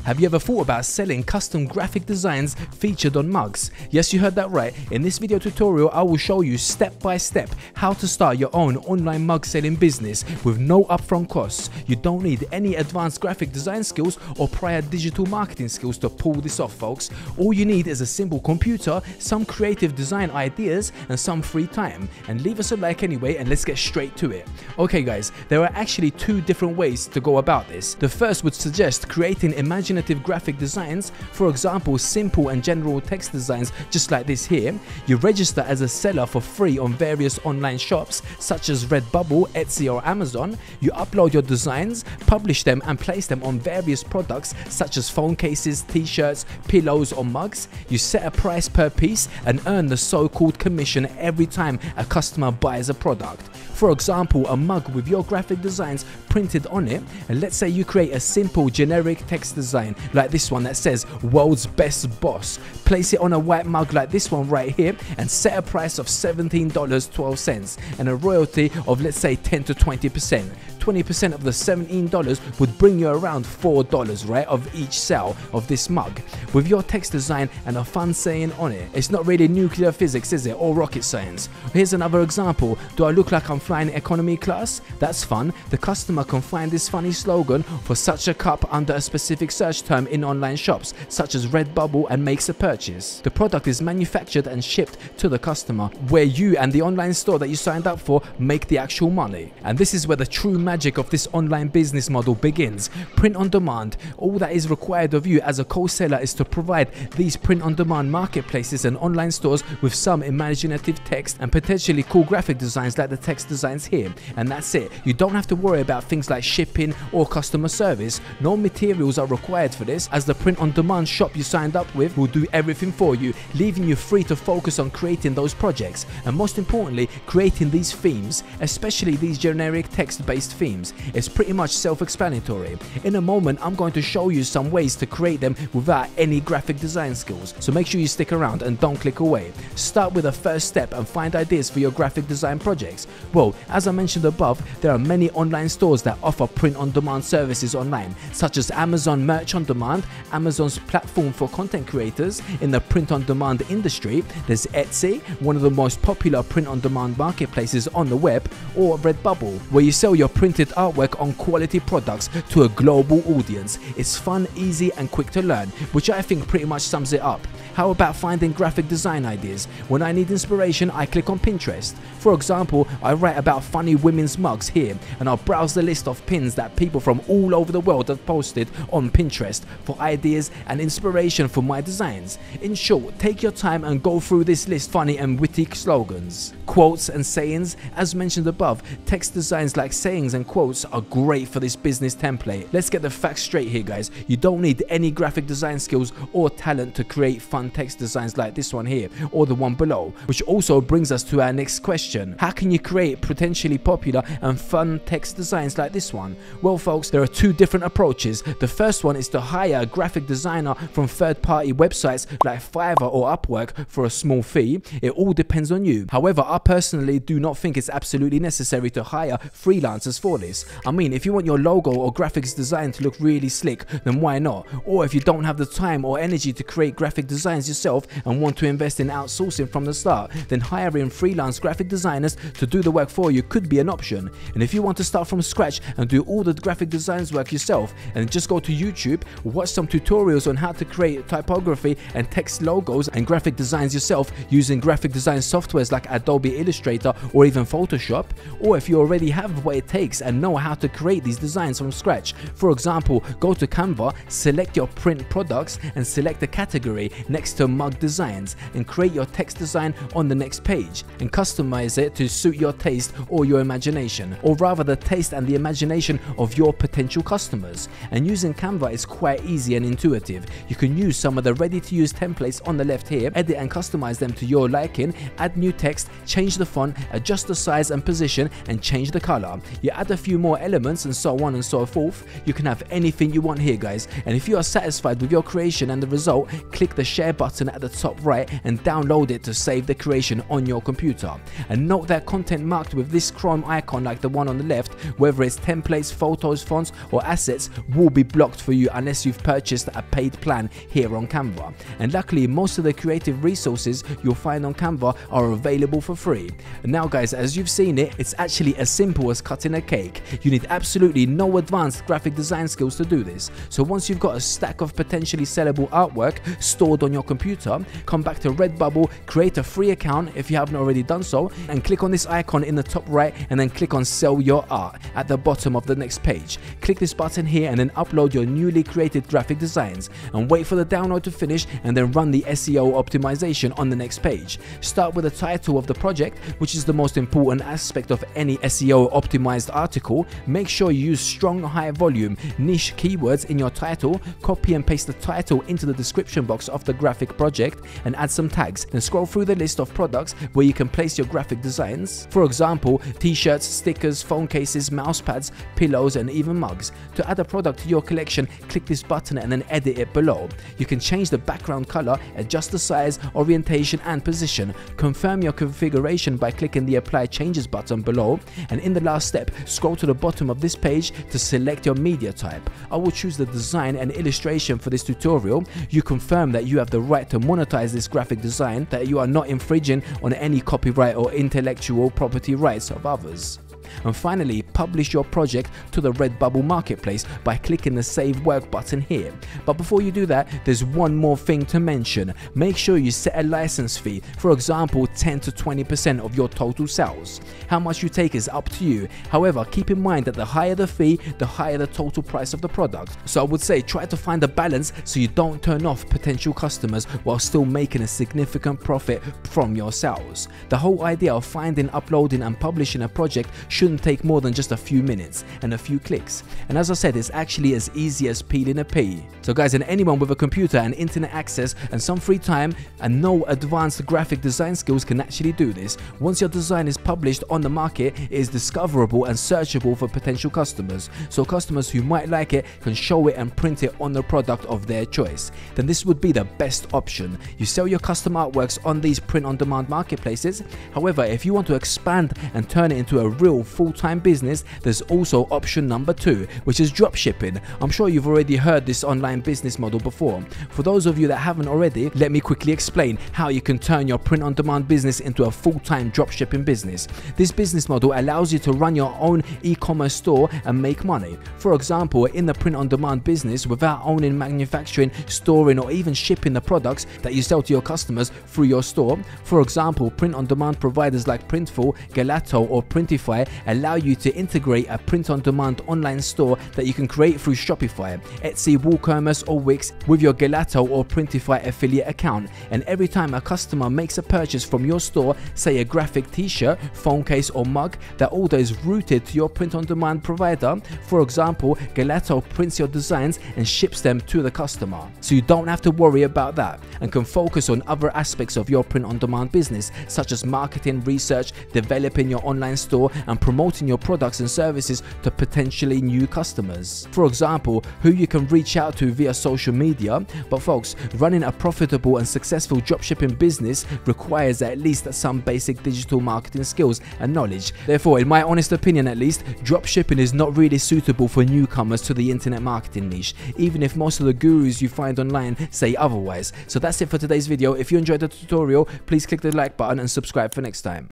Have you ever thought about selling custom graphic designs featured on mugs? Yes, you heard that right. In this video tutorial, I will show you step by step how to start your own online mug selling business with no upfront costs. You don't need any advanced graphic design skills or prior digital marketing skills to pull this off, folks. All you need is a simple computer, some creative design ideas, and some free time. And leave us a like anyway, and let's get straight to it. Okay guys, there are actually two different ways to go about this. The first would suggest creating imaginative graphic designs, for example simple and general text designs just like this here. You register as a seller for free on various online shops such as Redbubble, Etsy or Amazon. You upload your designs, publish them and place them on various products such as phone cases, t-shirts, pillows or mugs. You set a price per piece and earn the so-called commission every time a customer buys a product. For example, a mug with your graphic designs printed on it, and let's say you create a simple generic text design like this one that says "World's Best Boss." Place it on a white mug like this one right here and set a price of $17.12 and a royalty of, let's say, 10 to 20%. 20% of the $17 would bring you around $4, right, of each sale of this mug with your text design and a fun saying on it. It's not really nuclear physics, is it, or rocket science? Here's another example. Do I look like I'm flying economy class? That's fun. The customer can find this funny slogan for such a cup under a specific search term in online shops such as Redbubble and makes a purchase. The product is manufactured and shipped to the customer, where you and the online store that you signed up for make the actual money. And this is where the true magic of this online business model begins. Print on demand. All that is required of you as a co-seller is to provide these print on demand marketplaces and online stores with some imaginative text and potentially cool graphic designs like the text designs here, and that's it. You don't have to worry about things like shipping or customer service. No materials are required for this, as the print on demand shop you signed up with will do everything for you, leaving you free to focus on creating those projects and, most importantly, creating these themes, especially these generic text based themes. It's pretty much self-explanatory. In a moment I'm going to show you some ways to create them without any graphic design skills, so make sure you stick around and don't click away. Start with the first step and find ideas for your graphic design projects. Well, as I mentioned above, there are many online stores that offer print-on-demand services online, such as Amazon Merch on Demand, Amazon's platform for content creators in the print-on-demand industry. There's Etsy, one of the most popular print-on-demand marketplaces on the web, or Redbubble, where you sell your printed artwork on quality products to a global audience. It's fun, easy and quick to learn, which I think pretty much sums it up. How about finding graphic design ideas? When I need inspiration, I click on Pinterest. For example, I write about funny women's mugs here, and I'll browse the list of pins that people from all over the world have posted on Pinterest for ideas and inspiration for my designs. In short, take your time and go through this list of funny and witty slogans, quotes and sayings. As mentioned above, text designs like sayings and quotes are great for this business template. Let's get the facts straight here, guys. You don't need any graphic design skills or talent to create fun text designs like this one here or the one below, which also brings us to our next question. How can you create potentially popular and fun text designs like this one? Well folks, there are two different approaches. The first one is to hire a graphic designer from third-party websites like Fiverr or Upwork for a small fee. It all depends on you. However, I personally do not think it's absolutely necessary to hire freelancers for this. I mean, if you want your logo or graphics design to look really slick, then why not? Or if you don't have the time or energy to create graphic designs yourself and want to invest in outsourcing from the start, then hiring freelance graphic designers to do the work for you could be an option. And if you want to start from scratch and do all the graphic designs work yourself, and just go to YouTube, watch some tutorials on how to create typography and text logos and graphic designs yourself using graphic design softwares like Adobe Illustrator or even Photoshop. Or if you already have what it takes and know how to create these designs from scratch, for example, go to Canva, select your print products and select the category next to mug designs and create your text design on the next page and customize it to suit your taste or your imagination, or rather the taste and the imagination of your potential customers. And using Canva is quite easy and intuitive. You can use some of the ready to use templates on the left here, edit and customize them to your liking, add new text, change the font, adjust the size and position and change the color. You add add a few more elements and so on and so forth. You can have anything you want here, guys. And if you are satisfied with your creation and the result, click the share button at the top right and download it to save the creation on your computer. And note that content marked with this Chrome icon like the one on the left, whether it's templates, photos, fonts or assets, will be blocked for you unless you've purchased a paid plan here on Canva. And luckily, most of the creative resources you'll find on Canva are available for free. And now guys, as you've seen it, it's actually as simple as cutting a cake. You need absolutely no advanced graphic design skills to do this. So once you've got a stack of potentially sellable artwork stored on your computer, come back to Redbubble, create a free account if you haven't already done so, and click on this icon in the top right and then click on sell your art at the bottom of the next page. Click this button here and then upload your newly created graphic designs and wait for the download to finish, and then run the SEO optimization on the next page. Start with the title of the project, which is the most important aspect of any SEO optimized article. Make sure you use strong, high volume, niche keywords in your title. Copy and paste the title into the description box of the graphic project and add some tags. Then scroll through the list of products where you can place your graphic designs. For example, t-shirts, stickers, phone cases, mouse pads, pillows and even mugs. To add a product to your collection, click this button and then edit it below. You can change the background color, adjust the size, orientation and position. Confirm your configuration by clicking the apply changes button below, and in the last step, scroll to the bottom of this page to select your media type. I will choose the design and illustration for this tutorial. You confirm that you have the right to monetize this graphic design, that you are not infringing on any copyright or intellectual property rights of others. And finally, publish your project to the Redbubble marketplace by clicking the save work button here. But before you do that, there's one more thing to mention. Make sure you set a license fee, for example 10 to 20% of your total sales. How much you take is up to you. However, keep in mind that the higher the fee, the higher the total price of the product. So I would say try to find a balance so you don't turn off potential customers while still making a significant profit from your sales. The whole idea of finding, uploading and publishing a project shouldn't take more than just a few minutes and a few clicks. And as I said, it's actually as easy as peeling a pea. So guys, and anyone with a computer and internet access and some free time and no advanced graphic design skills can actually do this. Once your design is published on the market, it is discoverable and searchable for potential customers. So customers who might like it can show it and print it on the product of their choice. Then this would be the best option. You sell your custom artworks on these print-on-demand marketplaces. However, if you want to expand and turn it into a real full-time business, there's also option number 2, which is dropshipping. I'm sure you've already heard this online business model before. For those of you that haven't already, let me quickly explain how you can turn your print-on-demand business into a full-time dropshipping business. This business model allows you to run your own e-commerce store and make money. For example, in the print-on-demand business, without owning, manufacturing, storing or even shipping the products that you sell to your customers through your store. For example, print-on-demand providers like Printful, Gelato or Printify allow you to integrate a print-on-demand online store that you can create through Shopify, Etsy, WooCommerce or Wix with your Gelato or Printify affiliate account. And every time a customer makes a purchase from your store, say a graphic t-shirt, phone case or mug, that order is routed to your print-on-demand provider. For example, Gelato prints your designs and ships them to the customer. So you don't have to worry about that and can focus on other aspects of your print-on-demand business, such as marketing, research, developing your online store and promoting your products and services to potentially new customers. For example, who you can reach out to via social media. But folks, running a profitable and successful dropshipping business requires at least some basic digital marketing skills and knowledge. Therefore, in my honest opinion at least, dropshipping is not really suitable for newcomers to the internet marketing niche, even if most of the gurus you find online say otherwise. So that's it for today's video. If you enjoyed the tutorial, please click the like button and subscribe for next time.